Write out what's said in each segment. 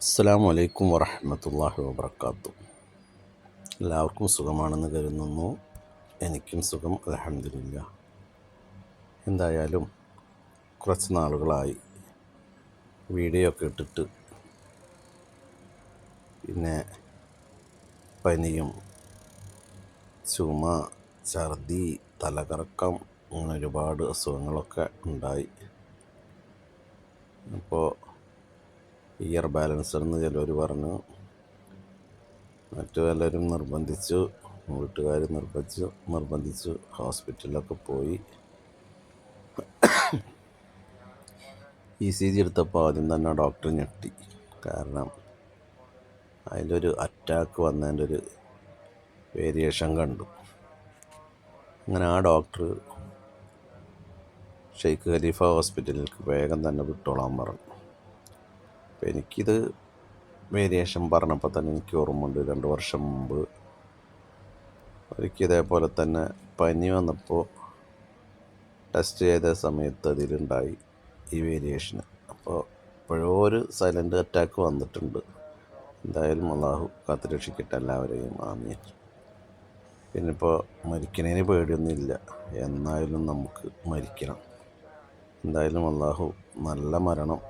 അസ്സലാമു അലൈക്കും വറഹ്മത്തുള്ളാഹി വബറകാതുഹു. എല്ലാവർക്കും സുഖമാണെന്ന് കരുതുന്നു. എനിക്കും സുഖം, അൽഹംദുലില്ലാഹ്. എന്തായാലും കുറച്ച് നാളുകളായി വീഡിയോ ഒക്കെ ഇട്ടിട്ട്, പിന്നെ പനിയും ചുമ, ഛർദി, തലകറക്കം, അങ്ങനെ ഒരുപാട് അസുഖങ്ങളൊക്കെ ഉണ്ടായി. അപ്പോൾ ഇയർ ബാലൻസർ എന്ന് ചിലർ പറഞ്ഞു, മറ്റു പലരും നിർബന്ധിച്ചു, വീട്ടുകാർ നിർബന്ധിച്ചു ഹോസ്പിറ്റലിലൊക്കെ പോയി. ECG എടുത്തപ്പോൾ ആദ്യം തന്നെ ഡോക്ടർ ഞെട്ടി. കാരണം അതിലൊരു അറ്റാക്ക് വന്നതിൻ്റെ ഒരു വേരിയേഷൻ കണ്ടു. അങ്ങനെ ആ ഡോക്ടർ ഷെയ്ഖ് ഖലീഫ ഹോസ്പിറ്റലിലേക്ക് വേഗം തന്നെ വിട്ടോളാൻ പറഞ്ഞു. അപ്പോൾ എനിക്കിത് വേരിയേഷൻ പറഞ്ഞപ്പോൾ തന്നെ എനിക്ക് ഓർമ്മയുണ്ട്, 2 വർഷം മുമ്പ് ഒരിക്കൽ ഇതേപോലെ തന്നെ പനി വന്നപ്പോൾ ടെസ്റ്റ് ചെയ്ത സമയത്ത് അതിലുണ്ടായി ഈ വേരിയേഷന്. അപ്പോൾ ഇപ്പോഴോ ഒരു സൈലൻ്റ് അറ്റാക്ക് വന്നിട്ടുണ്ട്. എന്തായാലും അള്ളാഹു കാത്ത് രക്ഷിക്കട്ടെ എല്ലാവരെയും, ആമീൻ. പിന്നെ ഇപ്പോൾ മരിക്കണേന് പേടിയൊന്നുമില്ല, എന്നായാലും നമുക്ക് മരിക്കണം. എന്തായാലും അള്ളാഹു നല്ല മരണം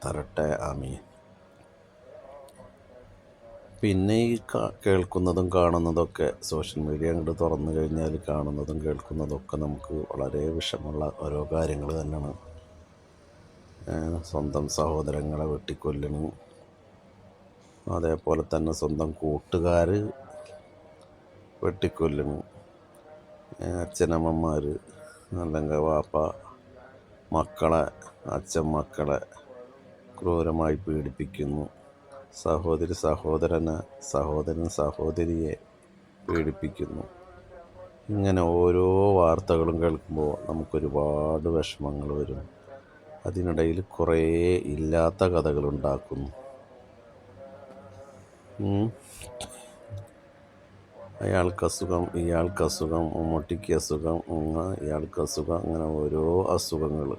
തരട്ടെ, ആമീൻ. പിന്നെ ഈ കേൾക്കുന്നതും കാണുന്നതൊക്കെ, സോഷ്യൽ മീഡിയ അങ്ങോട്ട് തുറന്നു കഴിഞ്ഞാൽ കാണുന്നതും കേൾക്കുന്നതൊക്കെ നമുക്ക് വളരെ വിഷമമുള്ള ഓരോ കാര്യങ്ങൾ തന്നെയാണ്. സ്വന്തം സഹോദരങ്ങളെ വെട്ടിക്കൊല്ലണു, അതേപോലെ തന്നെ സ്വന്തം കൂട്ടുകാർ വെട്ടിക്കൊല്ലണു, അച്ഛനമ്മമാർ അല്ലെങ്കിൽ വാപ്പ മക്കളെ, അച്ഛൻ മക്കളെ ക്രൂരമായി പീഡിപ്പിക്കുന്നു, സഹോദരൻ സഹോദരിയെ പീഡിപ്പിക്കുന്നു. ഇങ്ങനെ ഓരോ വാർത്തകളും കേൾക്കുമ്പോൾ നമുക്കൊരുപാട് വിഷമങ്ങൾ വരും. അതിനിടയിൽ കുറേ ഇല്ലാത്ത കഥകളുണ്ടാക്കുന്നു. അയാൾക്കസുഖം, ഇയാൾക്കസുഖം, മമ്മൂട്ടിക്ക് അസുഖം, ഇയാൾക്കസുഖം, അങ്ങനെ ഓരോ അസുഖങ്ങൾ.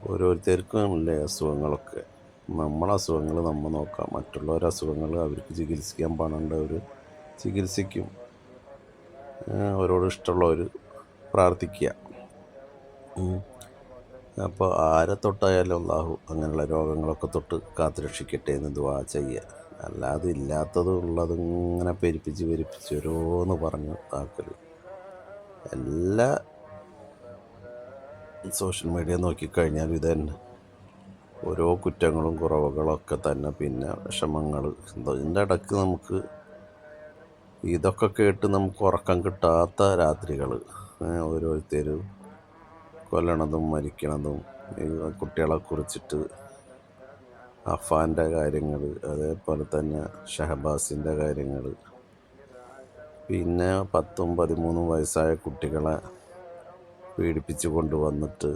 ഓരോരുത്തർക്കും ഇല്ലേ അസുഖങ്ങളൊക്കെ. നമ്മളെ അസുഖങ്ങൾ നമ്മൾ നോക്കാം, മറ്റുള്ളവരുടെ അസുഖങ്ങൾ അവർക്ക് ചികിത്സിക്കാൻ പണമുണ്ടവർ ചികിത്സിക്കും. അവരോട് ഇഷ്ടമുള്ളവർ പ്രാർത്ഥിക്കുക. അപ്പോൾ ആരെ തൊട്ടായാലും അള്ളാഹു അങ്ങനെയുള്ള രോഗങ്ങളൊക്കെ തൊട്ട് കാത്തുരക്ഷിക്കട്ടെ എന്ന് ദുആ ചെയ്യുക. അല്ലാതെ ഇല്ലാത്തതും ഉള്ളതും ഇങ്ങനെ പെരുപ്പിച്ച് ഓരോന്ന് പറഞ്ഞു ആക്കൽ. എല്ലാ സോഷ്യൽ മീഡിയ നോക്കിക്കഴിഞ്ഞാൽ ഇത് തന്നെ, ഓരോ കുറ്റങ്ങളും കുറവുകളൊക്കെ തന്നെ. പിന്നെ വിഷമങ്ങൾ, ഇതിൻ്റെ ഇടയ്ക്ക് നമുക്ക് ഇതൊക്കെ കേട്ട് നമുക്ക് ഉറക്കം കിട്ടാത്ത രാത്രികൾ, ഓരോരുത്തരും കൊല്ലണതും മരിക്കണതും, കുട്ടികളെ കുറിച്ചിട്ട് അഫാൻ്റെ കാര്യങ്ങൾ, അതേപോലെ തന്നെ ഷഹബാസിൻ്റെ കാര്യങ്ങൾ, പിന്നെ 10ഉം 13ഉം വയസ്സായ കുട്ടികളെ പീഡിപ്പിച്ച് കൊണ്ടുവന്നിട്ട്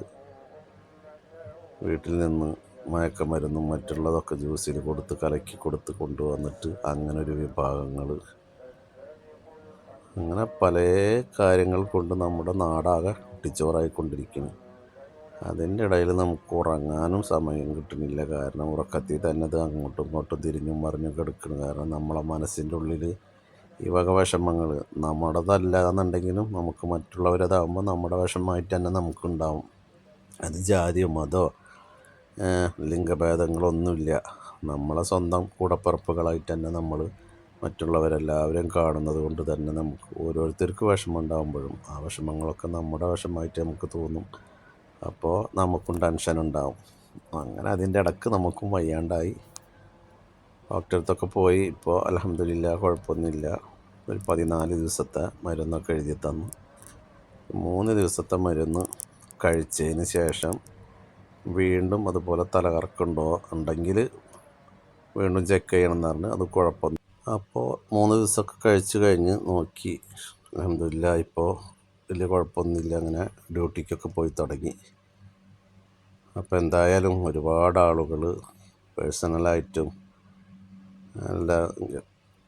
വീട്ടിൽ നിന്ന് മയക്കമരുന്നും മറ്റുള്ളതൊക്കെ ജ്യൂസിൽ കൊടുത്ത് കലക്കി കൊടുത്ത് കൊണ്ടുവന്നിട്ട് അങ്ങനൊരു വിഭാഗങ്ങൾ, അങ്ങനെ പല കാര്യങ്ങൾ കൊണ്ട് നമ്മുടെ നാടാകെ കുട്ടിച്ചോറായിക്കൊണ്ടിരിക്കുന്നു. അതിൻ്റെ ഇടയിൽ നമുക്ക് ഉറങ്ങാനും സമയം കിട്ടുന്നില്ല. കാരണം ഉറക്കത്തിൽ തന്നെ അത് അങ്ങോട്ടും ഇങ്ങോട്ടും തിരിഞ്ഞും മറിഞ്ഞും കിടക്കണം. കാരണം നമ്മളെ മനസ്സിൻ്റെ ഉള്ളിൽ ഈ വക വിഷമങ്ങൾ നമ്മുടേതല്ല എന്നുണ്ടെങ്കിലും നമുക്ക് മറ്റുള്ളവരതാകുമ്പോൾ നമ്മുടെ വിഷമമായിട്ട് തന്നെ നമുക്കുണ്ടാവും. അത് ജാതിയോ മതമോ ലിംഗഭേദങ്ങളൊന്നുമില്ല. നമ്മളെ സ്വന്തം കൂടപ്പിറപ്പുകളായിട്ട് തന്നെ നമ്മൾ മറ്റുള്ളവരെല്ലാവരും കാണുന്നത് കൊണ്ട് തന്നെ നമുക്ക് ഓരോരുത്തർക്ക് വിഷമം ഉണ്ടാകുമ്പോഴും ആ വിഷമങ്ങളൊക്കെ നമ്മുടെ വിഷമമായിട്ട് നമുക്ക് തോന്നും. അപ്പോൾ നമുക്കും ടെൻഷൻ ഉണ്ടാവും. അങ്ങനെ അതിൻ്റെ ഇടയ്ക്ക് നമുക്കും വയ്യാണ്ടായി. ഡോക്ടറെ അടുത്തൊക്കെ പോയി. ഇപ്പോൾ അൽഹംദുലില്ലാ കുഴപ്പമൊന്നുമില്ല. ഒരു 14 ദിവസത്തെ മരുന്നൊക്കെ എഴുതി തന്നു. 3 ദിവസത്തെ മരുന്ന് കഴിച്ചതിന് ശേഷം വീണ്ടും അതുപോലെ തലകറക്കുണ്ടോ ഉണ്ടെങ്കിൽ വീണ്ടും ചെക്ക് ചെയ്യണമെന്ന് പറഞ്ഞ്, അത് കുഴപ്പമൊന്നും. അപ്പോൾ 3 ദിവസമൊക്കെ കഴിച്ച് കഴിഞ്ഞ് നോക്കി, അൽഹംദുലില്ലാ ഇപ്പോൾ വലിയ കുഴപ്പമൊന്നുമില്ല. അങ്ങനെ ഡ്യൂട്ടിക്കൊക്കെ പോയി തുടങ്ങി. അപ്പോൾ എന്തായാലും ഒരുപാട് ആളുകൾ പേഴ്സണലായിട്ടും നല്ല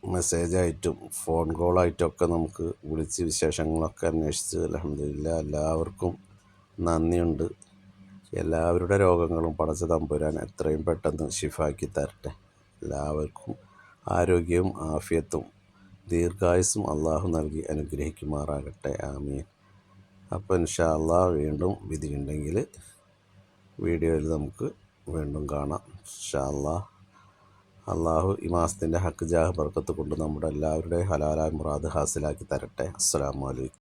മെസ്സേജായിട്ടും ഫോൺ കോളായിട്ടൊക്കെ നമുക്ക് വിളിച്ച് വിശേഷങ്ങളൊക്കെ അന്വേഷിച്ച്, അൽഹംദുലില്ലാ എല്ലാവർക്കും നന്ദിയുണ്ട്. എല്ലാവരുടെ രോഗങ്ങളും പടച്ച തമ്പുരാൻ എത്രയും പെട്ടെന്ന് ശിഫാക്കി തരട്ടെ. എല്ലാവർക്കും ആരോഗ്യവും ആഫിയത്തും ദീർഘായുസ്സും അള്ളാഹു നൽകി അനുഗ്രഹിക്കുമാറാകട്ടെ. ആമീൻ. അപ്പോൾ ഇൻഷാ അള്ളാഹ് വീണ്ടും വിധിയുണ്ടെങ്കിൽ വീഡിയോയിൽ നമുക്ക് വീണ്ടും കാണാം. ഇൻഷാ അള്ളാഹ്. അള്ളാഹു ഈ മാസത്തിൻ്റെ ഹക്ക് ജാഹ് ബർക്കത്ത് കൊണ്ട് നമ്മുടെ എല്ലാവരുടെയും ഹലാലായ മുറാദ് ഹാസിലാക്കി തരട്ടെ. അസ്സലാമു അലൈക്കും.